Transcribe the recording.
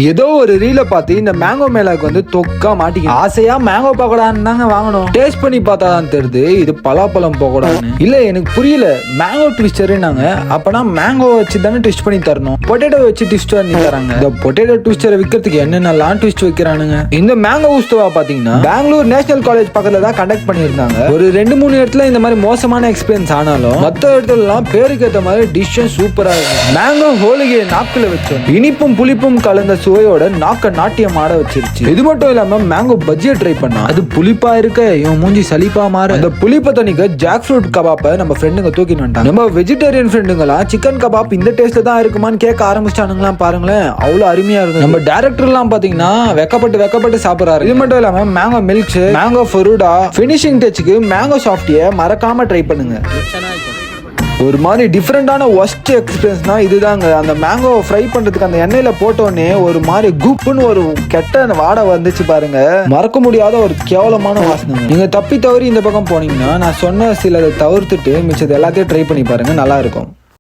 ஏதோ ஒரு ரீல பார்த்து இந்த மேங்கோ மேலாக்கு வந்து தொக்கா மாட்டிக்க ஆசையா மேங்கோ பக்கோடான்னு தாங்க வாங்கணும். டேஸ்ட் பண்ணி பார்த்தா தான் தெரியுது இது பலாப்பழம் பக்கோடான்னு. இல்ல எனக்கு புரியல, மேங்கோ ட்விஸ்டர்னாங்க. அப்பனா மேங்கோ வச்சு தானே ட்விஸ்ட் பண்ணி தரணும், பொட்டேட்டோ வச்சு ட்விஸ்ட் பண்ணி தராங்க. இந்த பொட்டேட்டோ ட்விஸ்டரை விற்கிறதுக்கு என்னென்னலாம் ட்விஸ்ட் வைக்கிறானுங்க. இந்த மேங்கோ உஸ்தவா பாத்தீங்கன்னா பெங்களூர் நேஷனல் காலேஜ் பக்கத்துல தான் கண்டக்ட் பண்ணியிருந்தாங்க. ஒரு 2-3 இடத்துல இந்த மாதிரி மோசமான எக்ஸ்பீரியன்ஸ் ஆனாலும் மற்ற இடத்துல எல்லாம் பேருக்கு ஏற்ற மாதிரி டிஷ்ஷும் சூப்பரா இருக்கு. மேங்கோ ஹோலிகே நாக்குல வச்சோம், இனிப்பும் புளிப்பும் கலந்த சுவையோட நாக்க நாட்டியம் ஆட வச்சிருச்சு. இது மட்டும் இல்லாம மேங்கோ பஜ்ஜியை ட்ரை பண்ணா அது புளிப்பா இருக்க இவன் மூஞ்சி சலிப்பா மாற. அந்த புளிப்ப தனிக்க ஜாக் ஃப்ரூட் கபாப்பை நம்ம ஃப்ரெண்டுங்க தூக்கிட்டு வந்துட்டாங்க. நம்ம வெஜிடேரியன் ஃப்ரெண்டுங்களா சிக்கன் கபாப் இந்த டேஸ்ட்ல தான் இருக்குமான்னு கேட்க ஆரம்பிச்சிட்டானுங்களாம். பாருங்களேன், அவ்வளவு அருமையா இருந்தது. நம்ம டைரக்டர் எல்லாம் பாத்தீங்கன்னா வெக்கப்பட்டு சாப்பிடுறாரு. இது மட்டும் இல்லாம mango milkshake, mango falooda, finishing டச்சுக்கு மேங்கோ சாஃப்டியை மறக்காம ட்ரை பண்ணுங்க. ஒரு மாதிரி டிஃப்ரெண்டான ஒஸ்ட் எக்ஸ்பீரியன்ஸ்னா இதுதாங்க. அந்த மேங்கோ ஃப்ரை பண்றதுக்கு அந்த எண்ணெயில போட்டோன்னே ஒரு மாதிரி குப்புன்னு ஒரு கெட்ட வாடை வந்துச்சு பாருங்க. மறக்க முடியாத ஒரு கேவலமான வாசனை. நீங்க தப்பி தவறி இந்த பக்கம் போனீங்கன்னா நான் சொன்ன சிலதை தவிர்த்துட்டு மிச்சது எல்லாத்தையும் ட்ரை பண்ணி பாருங்க, நல்லா இருக்கும்.